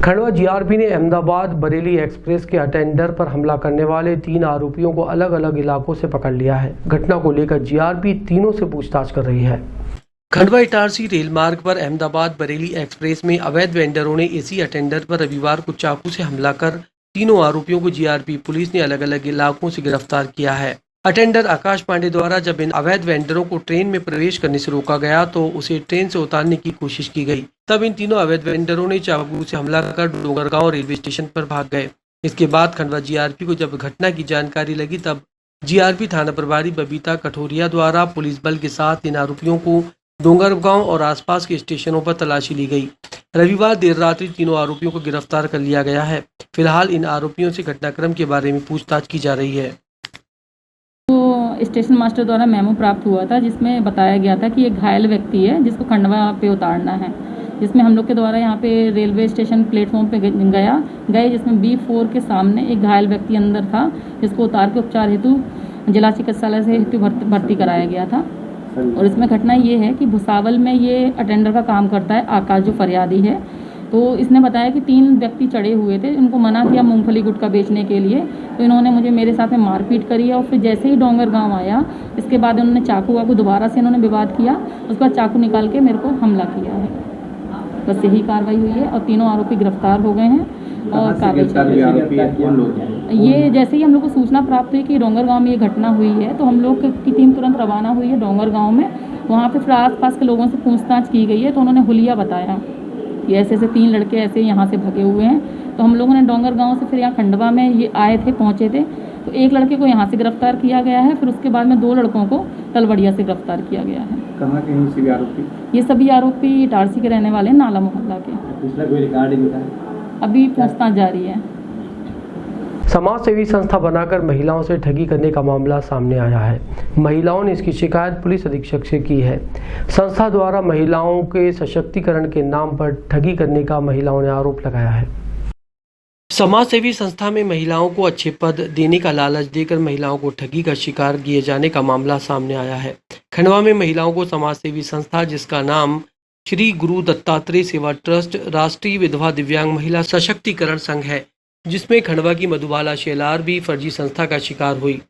Khandwa GRP ने Ahmedabad Bareilly express के attender पर हमला करने वाले 3 आरोपियों को अलग अलग इलाकों से पकड़ लिया है। घटना को लेकर जीआरपी तीनों से पूछताछ कर रही है। खंडवा इटारसी रेल मार्ग पर अहमदाबाद बरेली एक्सप्रेस में अवैध वेंडरों ने एसी अटेंडर पर रविवार को चाकू से हमला कर तीनों आरोपियों को जीआरपी पुलिस ने अलग अलग इलाकों से गिरफ्तार किया है। अटेंडर आकाश पांडे द्वारा जब इन अवैध वेंडरों को ट्रेन में प्रवेश करने से रोका गया तो उसे ट्रेन से उतारने की कोशिश की गई। तब इन तीनों अवैध वेंडरों ने चाकू से हमला कर डोंगरगांव रेलवे स्टेशन पर भाग गए। इसके बाद खंडवा जीआरपी को जब घटना की जानकारी लगी तब जीआरपी थाना प्रभारी बबीता कठोरिया द्वारा पुलिस बल के साथ इन आरोपियों को डोंगरगांव और आसपास के स्टेशनों पर तलाशी ली गई। रविवार देर रात्रि तीनों आरोपियों को गिरफ्तार कर लिया गया है। फिलहाल इन आरोपियों से घटनाक्रम के बारे में पूछताछ की जा रही है। स्टेशन मास्टर द्वारा मेमो प्राप्त हुआ था जिसमें बताया गया था कि एक घायल व्यक्ति है जिसको खंडवा पे उतारना है, जिसमें हम लोग के द्वारा यहाँ पे रेलवे स्टेशन प्लेटफॉर्म पे गए जिसमें B4 के सामने एक घायल व्यक्ति अंदर था जिसको उतार के उपचार हेतु जिला चिकित्सालय से हेतु भर्ती कराया गया था। और इसमें घटना ये है कि भुसावल में ये अटेंडर का काम करता है आकाश, जो फरियादी है। तो इसने बताया कि 3 व्यक्ति चढ़े हुए थे, इनको मना किया मूंगफली गुटखा बेचने के लिए, तो इन्होंने मुझे मेरे साथ में मारपीट करी है। और फिर जैसे ही डोंगरगांव आया इसके बाद उन्होंने चाकू वाकू दोबारा से इन्होंने विवाद किया, उसके बाद चाकू निकाल के मेरे को हमला किया है। बस यही कार्रवाई हुई है और तीनों आरोपी गिरफ्तार हो गए हैं। और ये जैसे ही हम लोग को सूचना प्राप्त हुई कि डोंगरगांव में ये घटना हुई है तो हम लोग की टीम तुरंत रवाना हुई है डोंगरगांव में। वहाँ पे फिर आसपास के लोगों से पूछताछ की गई है तो उन्होंने हुलिया बताया कि ऐसे 3 लड़के ऐसे यहाँ से भगे हुए हैं। तो हम लोगों ने डोंगरगांव से फिर यहाँ खंडवा में ये आए थे, पहुँचे थे, तो एक लड़के को यहाँ से गिरफ्तार किया गया है। फिर उसके बाद में 2 लड़कों को तलवड़िया से गिरफ्तार किया गया है। कहाँ के हैं सभी आरोपी? ये सभी आरोपी इटारसी के रहने वाले हैं, नाला मोहल्ला के। पिछला कोई रिकॉर्डिंग था? अभी पूछताछ जारी है। समाज सेवी संस्था बनाकर महिलाओं से ठगी करने का मामला सामने आया है। महिलाओं ने इसकी शिकायत पुलिस अधीक्षक से की है। संस्था द्वारा महिलाओं के सशक्तिकरण के नाम पर ठगी करने का महिलाओं ने आरोप लगाया है। समाज सेवी संस्था में महिलाओं को अच्छे पद देने का लालच देकर महिलाओं को ठगी का शिकार किए जाने का मामला सामने आया है। खंडवा में महिलाओं को समाज सेवी संस्था, जिसका नाम श्री गुरु दत्तात्रेय सेवा ट्रस्ट राष्ट्रीय विधवा दिव्यांग महिला सशक्तिकरण संघ है, जिसमें खंडवा की मधुबाला शेलार भी फर्जी संस्था का शिकार हुई।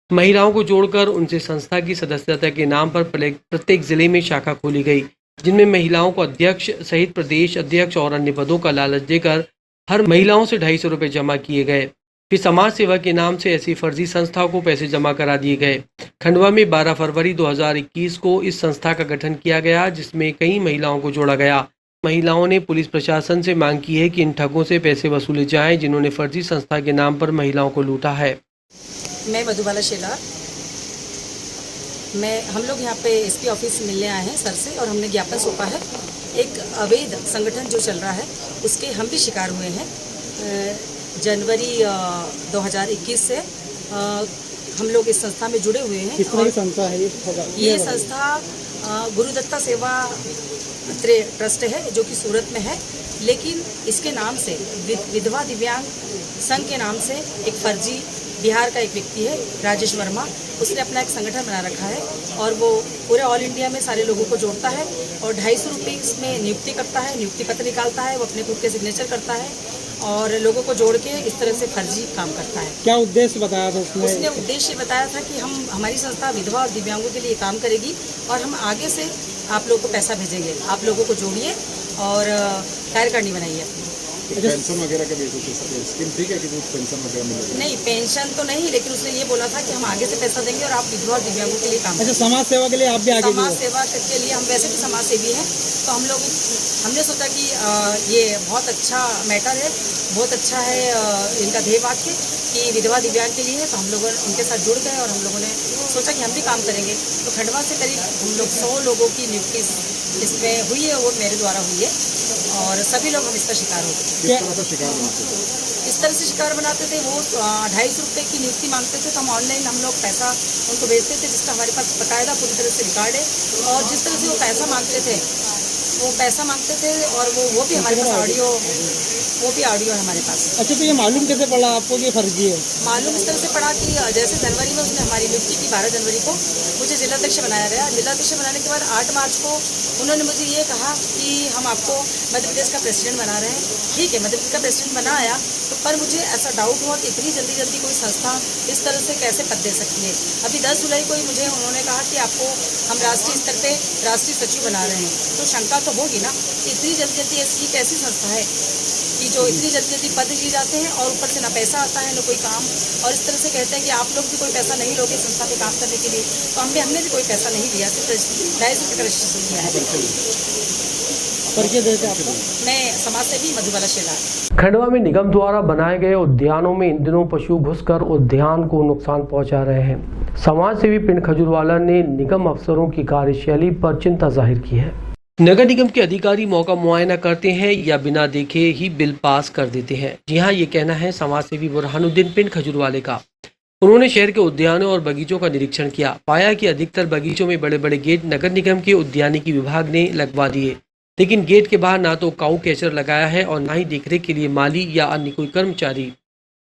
महिलाओं को जोड़कर उनसे संस्था की सदस्यता के नाम पर प्रत्येक जिले में शाखा खोली गई, जिनमें महिलाओं को अध्यक्ष सहित प्रदेश अध्यक्ष और अन्य पदों का लालच देकर हर महिलाओं से 250 रुपये जमा किए गए। फिर समाज सेवा के नाम से ऐसी फर्जी संस्थाओं को पैसे जमा करा दिए गए। खंडवा में 12 फरवरी 2021 को इस संस्था का गठन किया गया, जिसमें कई महिलाओं को जोड़ा गया। महिलाओं ने पुलिस प्रशासन से मांग की है कि इन ठगों से पैसे वसूले जाएं, जिन्होंने फर्जी संस्था के नाम पर महिलाओं को लूटा है। मैं मधुबाला शेलार, हम लोग यहाँ पे एसपी ऑफिस मिलने आए हैं सर से, और हमने ज्ञापन सौंपा है। एक अवैध संगठन जो चल रहा है उसके हम भी शिकार हुए हैं। जनवरी 2021 से हम लोग इस संस्था में जुड़े हुए हैं। किस तरह की संस्था है ये संस्था गुरुदत्ता सेवा ट्रस्ट है जो कि सूरत में है, लेकिन इसके नाम से विधवा दिव्यांग संघ के नाम से एक फर्जी बिहार का एक व्यक्ति है राजेश वर्मा, उसने अपना एक संगठन बना रखा है और वो पूरे ऑल इंडिया में सारे लोगों को जोड़ता है और 250 रुपये इसमें नियुक्ति करता है, नियुक्ति पत्र निकालता है, वो अपने खुद के सिग्नेचर करता है और लोगों को जोड़ के इस तरह से फर्जी काम करता है। क्या उद्देश्य बताया था उसने उद्देश्य बताया था कि हमारी संस्था विधवा और दिव्यांगों के लिए काम करेगी और हम आगे से आप लोगों को पैसा भेजेंगे, आप लोगों को जोड़िए और कार्यकारिणी बनाइए। पेंशन वगैरह का स्कीम ठीक है कि पेंशन वगैरह मिलेगा? नहीं, पेंशन तो नहीं, लेकिन उसने ये बोला था कि हम आगे से पैसा देंगे और आप विधवा और दिव्यांगों के लिए काम करेंगे। अच्छा, समाज सेवा के लिए आप भी आगे? समाज सेवा के लिए हम वैसे भी समाज सेवी हैं, तो हमने सोचा कि ये बहुत अच्छा मैटर है, बहुत अच्छा है इनका ध्येय वाक्य कि विधवा दिव्यांग के लिए है, तो हम लोग उनके साथ जुड़ गए और हम लोगों ने सोचा कि हम भी काम करेंगे। तो खंडवा से करीब हम लोग 100 लोगों की नियुक्ति इसमें हुई है, वो मेरे द्वारा हुई है और सभी लोग हम इसका शिकार हो गए। किस तरह से शिकार बनाते थे? इस तरह से शिकार बनाते थे, वो 250 रुपये की नियुक्ति मांगते थे, तो हम ऑनलाइन हम लोग पैसा उनको भेजते थे, जिसका हमारे पास बाकायदा पूरी तरह से रिकॉर्ड है। और जिस तरह से वो पैसा मांगते थे और वो भी हमारे पास ऑडियो वो भी ऑडियो है हमारे पास। अच्छा, तो ये मालूम कैसे पड़ा आपको कि फर्जी है? मालूम इस तरह से पड़ा कि जैसे जनवरी में उसने हमारी नियुक्ति की 12 जनवरी को मुझे जिलाध्यक्ष बनाया गया। जिलाध्यक्ष बनाने के बाद 8 मार्च को उन्होंने मुझे ये कहा कि हम आपको मध्य प्रदेश का प्रेसिडेंट बना रहे हैं। ठीक है, मध्य प्रदेश का प्रेसिडेंट बनाया, तो पर मुझे ऐसा डाउट हुआ कि इतनी जल्दी कोई संस्था इस तरह से कैसे पद दे सकती है। अभी 10 जुलाई को ही मुझे उन्होंने कहा कि आपको हम राष्ट्रीय स्तर पे राष्ट्रीय सचिव बना रहे हैं। तो शंका तो होगी ना कि इतनी जल्दी ऐसी कैसी संस्था है कि जो इतनी जल्दी पद दिए जाते हैं और ऊपर से ना पैसा आता है ना कोई काम, और इस तरह से कहते हैं कि आप लोग भी कोई पैसा नहीं लोगे संस्था पे काम करने के लिए। तो हमने भी कोई पैसा नहीं लिया, सिर्फ 250 रुपये का रजिस्ट्रेशन किया है। परिचय देते आपको? मैं समाजसेवी मधुबाला शेलार। खंडवा में निगम द्वारा बनाए गए उद्यानों में इन दिनों पशु घुसकर उद्यान को नुकसान पहुंचा रहे हैं। समाज सेवी पिंड खजूरवाला ने निगम अफसरों की कार्यशैली पर चिंता जाहिर की है। नगर निगम के अधिकारी मौका मुआयना करते हैं या बिना देखे ही बिल पास कर देते हैं। जी हाँ, ये कहना है समाज सेवी बुरहानुद्दीन पिंड खजूरवाले का। उन्होंने शहर के उद्यानों और बगीचों का निरीक्षण किया, पाया कि अधिकतर बगीचों में बड़े बड़े गेट नगर निगम के उद्यानिकी विभाग ने लगवा दिए, लेकिन गेट के बाहर ना तो काऊ कैचर लगाया है और ना ही देखरेख के लिए माली या अन्य कोई कर्मचारी।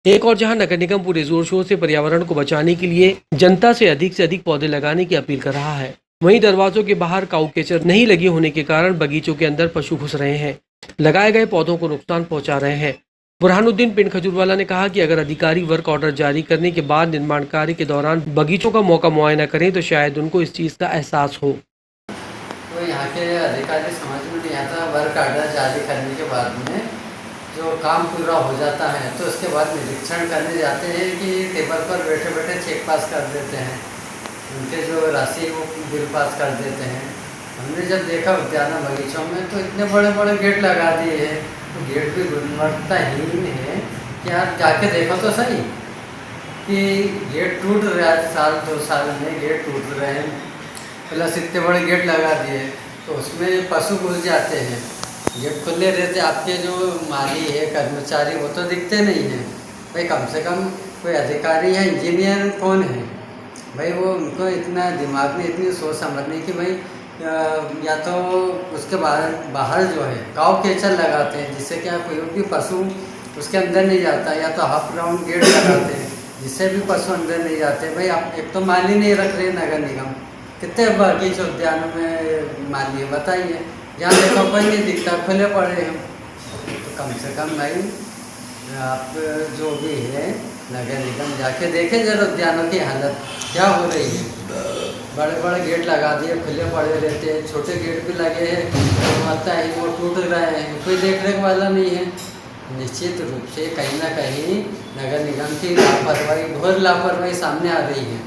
एक और जहां नगर निगम पूरे जोर शोर से पर्यावरण को बचाने के लिए जनता से अधिक पौधे लगाने की अपील कर रहा है, वहीं दरवाजों के बाहर काऊ कैचर नहीं लगे होने के कारण बगीचों के अंदर पशु घुस रहे हैं, लगाए गए पौधों को नुकसान पहुंचा रहे हैं। बुरहानुद्दीन पिंड खजूरवाला ने कहा कि अगर अधिकारी वर्क ऑर्डर जारी करने के बाद निर्माण कार्य के दौरान बगीचों का मौका मुआयना करें तो शायद उनको इस चीज़ का एहसास हो। तो यहाँ के अधिकारी समझ में नहीं आता, वर्क ऑर्डर जारी करने के बाद में जो काम पूरा हो जाता है तो उसके बाद निरीक्षण करने जाते हैं कि टेबल पर बैठे बैठे चेक पास कर देते हैं, उनके जो राशि वो बिल पास कर देते हैं। हमने जब देखा उद्यान बगीचों में तो इतने बड़े बड़े गेट लगा दिए हैं, तो गेट भी गुणवत्ताहीन है कि आप जाके देखो तो सही कि गेट टूट रहा है, 1-2 साल में गेट टूट रहे हैं, प्लस इतने बड़े गेट लगा दिए तो उसमें पशु घुस जाते हैं। गेट खुले रहते, आपके जो माली है कर्मचारी वो तो दिखते नहीं हैं। भाई कम से कम कोई अधिकारी है, इंजीनियर कौन है भाई, वो उनको इतना दिमाग में इतनी सोच समझने की भाई या तो उसके बाहर जो है काऊ कैचर लगाते हैं जिससे क्या कोई भी पशु उसके अंदर नहीं जाता, या तो हाफ राउंड गेट लगाते हैं जिससे भी पशु अंदर नहीं जाते। भाई आप एक तो माली नहीं रख रहे नगर निगम, कितने बगीचे उद्यानों में माली है बताइए, जहाँ देखो कोई नहीं दिखता, खुले पड़े हैं। तो कम से कम भाई आप जो भी है नगर निगम जाके देखे जरा उद्यानों की हालत क्या हो रही है। बड़े बड़े गेट लगा दिए, खुले पड़े रहते हैं, छोटे गेट भी लगे हैं, माता है वो टूट रहे हैं, कोई देख रेख वाला नहीं है। निश्चित रूप से कहीं ना कहीं नगर निगम की लापरवाही, घोर लापरवाही सामने आ रही है।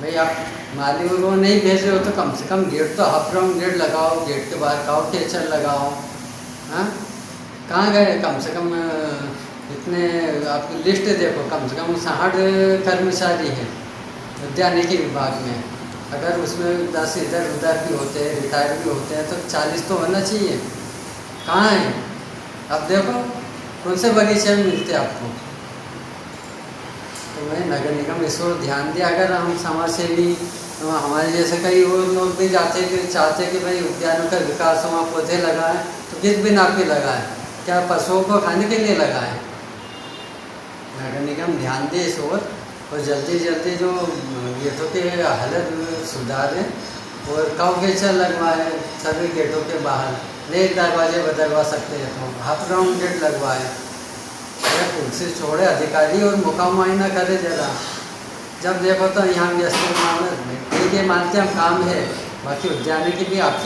भाई आप माली वो नहीं भेज रहे हो तो कम से कम गेट तो हाफ राउंड गेट लगाओ, गेट के बाहर काऊ कैचर लगाओ। हाँ, कहाँ गए? कम से कम इतने आपकी लिस्ट देखो, कम से कम 60 कर्मचारी हैं उद्यानिकी विभाग में। अगर उसमें 10 इधर उधर भी होते हैं, रिटायर भी होते हैं, तो 40 तो होना चाहिए। कहाँ है? अब देखो कौन से बगीचे में मिलते आपको। तो मैं नगर निगम इस ओर ध्यान दिया। अगर हम समाज सेवी तो हमारे जैसे कई और लोग भी जाते कि चाहते कि भाई उद्यानों का विकास हो, पौधे लगाएं, तो किस बिना पे लगाएं? क्या पशुओं को खाने के लिए लगाएं? नगर निगम ध्यान दे इस ओर और जल्दी जो गेटों के हालत सुधारें और काऊ कैचर लगवाएं सभी गेटों के बाहर। नए दरवाजे बदलवा सकते हैं तो हाफ राउंड गेट लगवाएं। कुर्सी छोड़े अधिकारी और मौका मुआयना करे जरा। जब देखो तो यहाँ व्यस्त मामले ठीक है, मानते हम काम है, बाकी उद्यानिकी भी आपकी